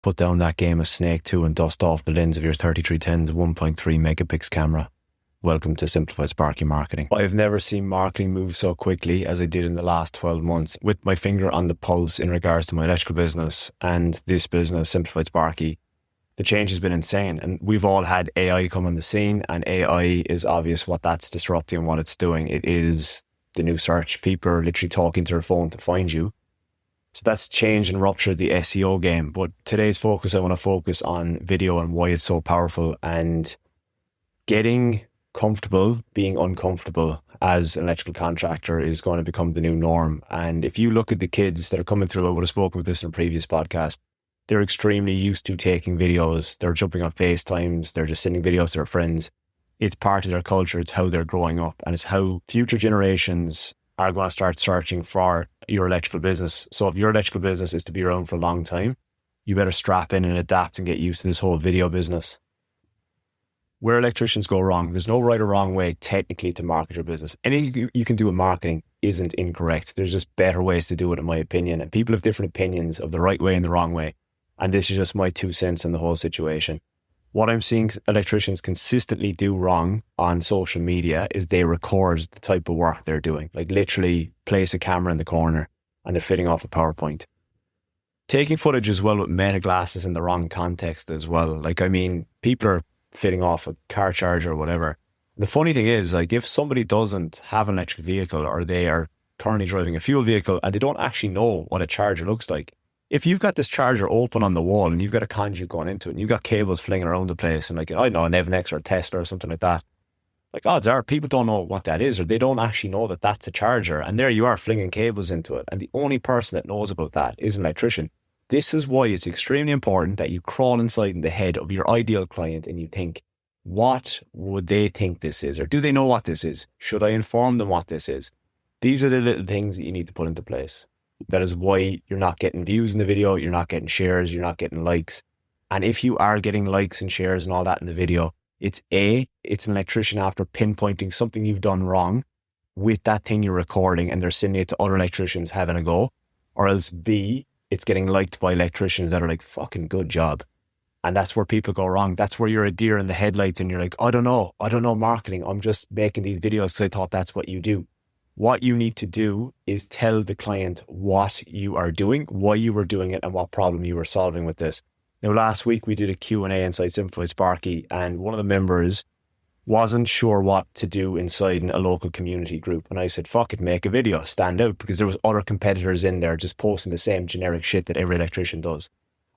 put down that game of Snake 2 and dust off the lens of your 3310's 1.3 megapixel camera. Welcome to Simplified Sparky Marketing. I've never seen marketing move so quickly as I did in the last 12 months, with my finger on the pulse in regards to my electrical business and this business, Simplified Sparky. The change has been insane, and we've all had AI come on the scene, and AI is obvious what that's disrupting and what it's doing. It is the new search. People are literally talking to their phone to find you. So that's changed and ruptured the SEO game. But today's focus, I want to focus on video and why it's so powerful, and getting comfortable being uncomfortable as an electrical contractor is going to become the new norm. And if you look at the kids that are coming through, I would have spoken with this in a previous podcast, they're extremely used to taking videos. They're jumping on FaceTimes. They're just sending videos to their friends. It's part of their culture. It's how they're growing up, and it's how future generations are going to start searching for your electrical business. So if your electrical business is to be around for a long time, you better strap in and adapt and get used to this whole video business. Where electricians go wrong, there's no right or wrong way technically to market your business. Anything you can do in marketing isn't incorrect. There's just better ways to do it, in my opinion. And people have different opinions of the right way and the wrong way. And this is just my 2 cents on the whole situation. What I'm seeing electricians consistently do wrong on social media is they record the type of work they're doing. Like literally place a camera in the corner and they're fitting off a PowerPoint. Taking footage as well with meta glasses in the wrong context as well. Like, I mean, people are fitting off a car charger or whatever. The funny thing is, like, if somebody doesn't have an electric vehicle, or they are currently driving a fuel vehicle and they don't actually know what a charger looks like, if you've got this charger open on the wall and you've got a conduit going into it and you've got cables flinging around the place, and like, I don't know, an Evanex or a Tesla or something like that, like, odds are people don't know what that is, or they don't actually know that that's a charger, and there you are flinging cables into it, and the only person that knows about that is an electrician. This is why it's extremely important that you crawl inside in the head of your ideal client and you think, what would they think this is? Or do they know what this is? Should I inform them what this is? These are the little things that you need to put into place. That is why you're not getting views in the video, you're not getting shares, you're not getting likes. And if you are getting likes and shares and all that in the video, it's an electrician after pinpointing something you've done wrong with that thing you're recording, and they're sending it to other electricians having a go. Or else B, it's getting liked by electricians that are like, fucking good job. And that's where people go wrong. That's where you're a deer in the headlights and you're like, I don't know marketing. I'm just making these videos because I thought that's what you do. What you need to do is tell the client what you are doing, why you were doing it, and what problem you were solving with this. Now, last week we did a Q&A inside Simplified Sparky, and one of the members wasn't sure what to do inside a local community group. And I said, fuck it, make a video, stand out, because there was other competitors in there just posting the same generic shit that every electrician does.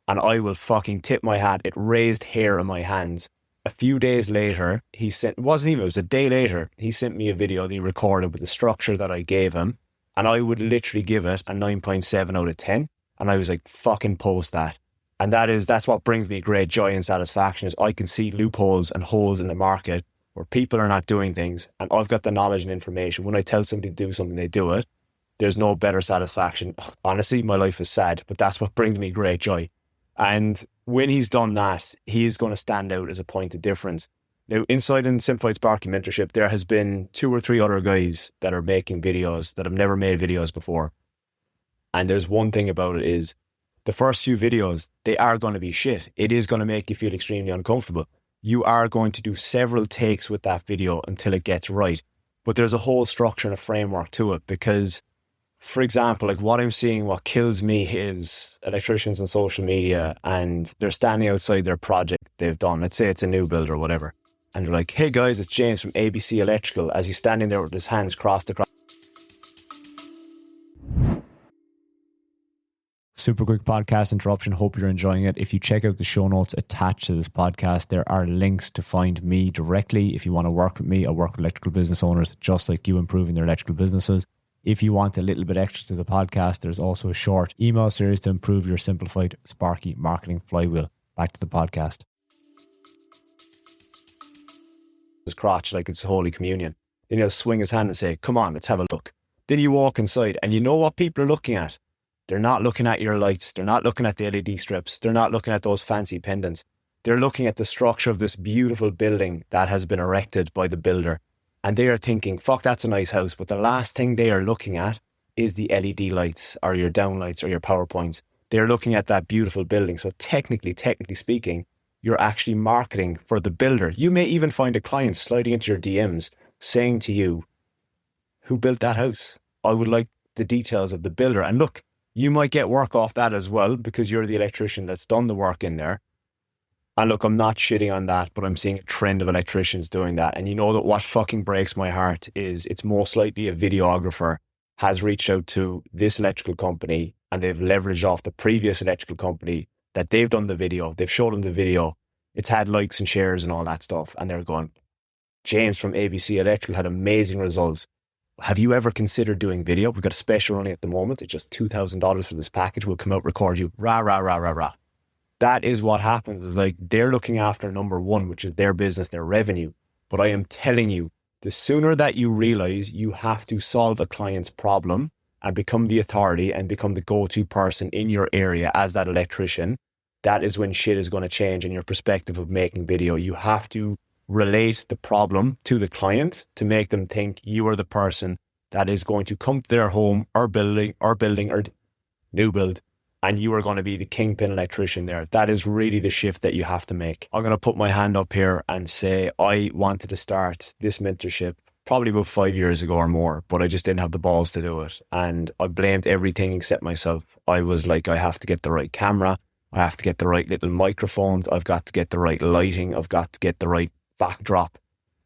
And I will fucking tip my hat. It raised hair on my hands. A few days later, it was a day later, he sent me a video that he recorded with the structure that I gave him. And I would literally give it a 9.7 out of 10. And I was like, fucking post that. And that's what brings me great joy and satisfaction, is I can see loopholes and holes in the market where people are not doing things, and I've got the knowledge and information. When I tell somebody to do something, they do it. There's no better satisfaction. Honestly, my life is sad, but that's what brings me great joy. And when he's done that, he is going to stand out as a point of difference. Now, inside in Simplified Sparky Mentorship, there has been 2 or 3 other guys that are making videos that have never made videos before. And there's one thing about it is, the first few videos, they are going to be shit. It is going to make you feel extremely uncomfortable. You are going to do several takes with that video until it gets right. But there's a whole structure and a framework to it, because, for example, like what I'm seeing, what kills me is electricians on social media, and they're standing outside their project they've done. Let's say it's a new build or whatever. And they're like, hey guys, it's James from ABC Electrical, as he's standing there with his hands crossed across. Super quick podcast interruption. Hope you're enjoying it. If you check out the show notes attached to this podcast, there are links to find me directly. If you want to work with me, I work with electrical business owners just like you, improving their electrical businesses. If you want a little bit extra to the podcast, there's also a short email series to improve your simplified Sparky marketing flywheel. Back to the podcast. His crotch like it's Holy Communion. Then he'll swing his hand and say, come on, let's have a look. Then you walk inside and you know what people are looking at. They're not looking at your lights. They're not looking at the LED strips. They're not looking at those fancy pendants. They're looking at the structure of this beautiful building that has been erected by the builder. And they are thinking, fuck, that's a nice house. But the last thing they are looking at is the LED lights or your downlights or your PowerPoints. they're looking at that beautiful building. So technically speaking, you're actually marketing for the builder. You may even find a client sliding into your DMs saying to you, who built that house? I would like the details of the builder. And look, you might get work off that as well because you're the electrician that's done the work in there. And look, I'm not shitting on that, but I'm seeing a trend of electricians doing that. And you know that what fucking breaks my heart is it's most likely a videographer has reached out to this electrical company and they've leveraged off the previous electrical company that they've done the video. They've showed them the video. It's had likes and shares and all that stuff. And they're going, James from ABC Electrical had amazing results. Have you ever considered doing video? We've got a special running at the moment. It's just $2,000 for this package. We'll come out, record you. Rah, rah, rah, rah, rah. That is what happens. It's like they're looking after number one, which is their business, their revenue. But I am telling you, the sooner that you realize you have to solve a client's problem and become the authority and become the go-to person in your area as that electrician, that is when shit is going to change in your perspective of making video. You have to relate the problem to the client to make them think you are the person that is going to come to their home or building or new build, and you are going to be the kingpin electrician there. That is really the shift that you have to make. I'm going to put my hand up here and say I wanted to start this mentorship probably about 5 years ago or more, but I just didn't have the balls to do it. And I blamed everything except myself. I was like, I have to get the right camera. I have to get the right little microphones. I've got to get the right lighting. I've got to get the right backdrop.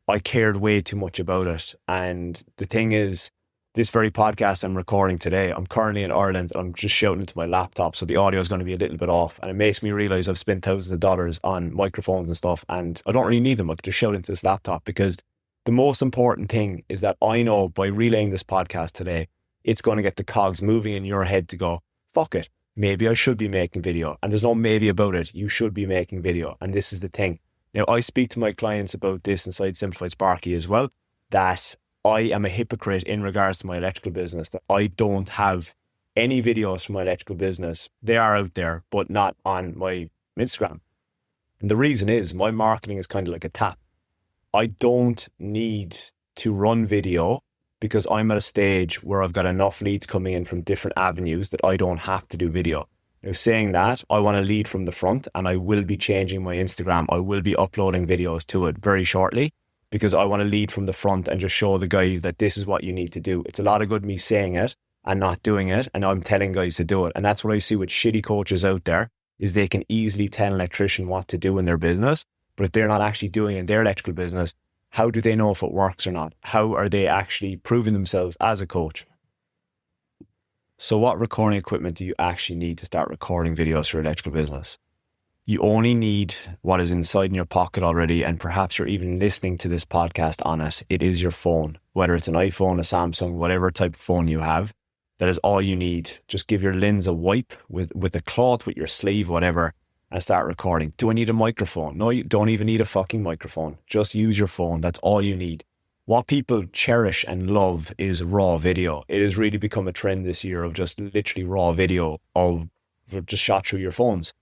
I cared way too much about it. And the thing is, this very podcast I'm recording today, I'm currently in Ireland and I'm just shouting into my laptop. So the audio is going to be a little bit off. And it makes me realize I've spent thousands of dollars on microphones and stuff. And I don't really need them. I could just shout into this laptop, because the most important thing is that I know by relaying this podcast today, it's going to get the cogs moving in your head to go, fuck it. Maybe I should be making video. And there's no maybe about it. You should be making video. And this is the thing. Now, I speak to my clients about this inside Simplified Sparky as well, that I am a hypocrite in regards to my electrical business, that I don't have any videos from my electrical business. They are out there, but not on my Instagram. And the reason is my marketing is kind of like a tap. I don't need to run video because I'm at a stage where I've got enough leads coming in from different avenues that I don't have to do video. Now, saying that, I want to lead from the front, and I will be changing my Instagram. I will be uploading videos to it very shortly, because I want to lead from the front and just show the guys that this is what you need to do. It's a lot of good me saying it and not doing it, and I'm telling guys to do it. And that's what I see with shitty coaches out there, is they can easily tell an electrician what to do in their business, but if they're not actually doing it in their electrical business, how do they know if it works or not? How are they actually proving themselves as a coach? So what recording equipment do you actually need to start recording videos for your electrical business? You only need what is inside in your pocket already, and perhaps you're even listening to this podcast on it. It is your phone, whether it's an iPhone, a Samsung, whatever type of phone you have. That is all you need. Just give your lens a wipe with a cloth, with your sleeve, whatever, and start recording. Do I need a microphone? No, you don't even need a fucking microphone. Just use your phone. That's all you need. What people cherish and love is raw video. It has really become a trend this year of just literally raw video of just shot through your phones.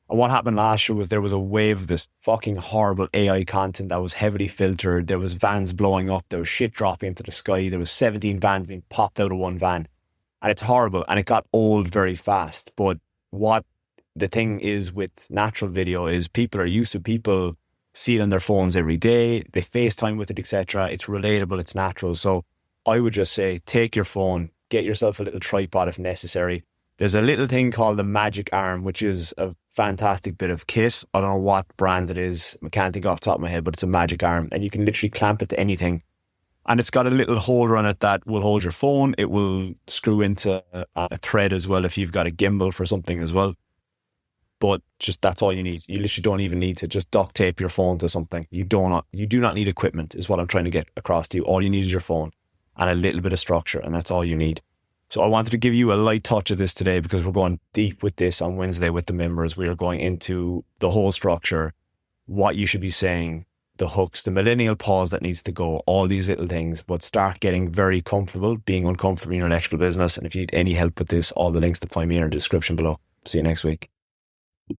And what happened last year was there was a wave of this fucking horrible AI content that was heavily filtered. There was vans blowing up. There was shit dropping into the sky. There was 17 vans being popped out of one van. And it's horrible. And it got old very fast. But what the thing is with natural video is people are used to, people see it on their phones every day. They FaceTime with it, etc. It's relatable. It's natural. So I would just say, take your phone, get yourself a little tripod if necessary. There's a little thing called the Magic Arm, which is a fantastic bit of kit. I don't know what brand it is. I can't think off the top of my head, but it's a Magic Arm, and you can literally clamp it to anything. And it's got a little holder on it that will hold your phone. It will screw into a thread as well if you've got a gimbal for something as well. But just that's all you need. You literally don't even need to just duct tape your phone to something. You do not need equipment, is what I'm trying to get across to you. All you need is your phone and a little bit of structure, and that's all you need. So I wanted to give you a light touch of this today because we're going deep with this on Wednesday with the members. We are going into the whole structure, what you should be saying, the hooks, the millennial pause that needs to go, all these little things, but start getting very comfortable being uncomfortable in your electrical business. And if you need any help with this, all the links to find me in the description below. See you next week.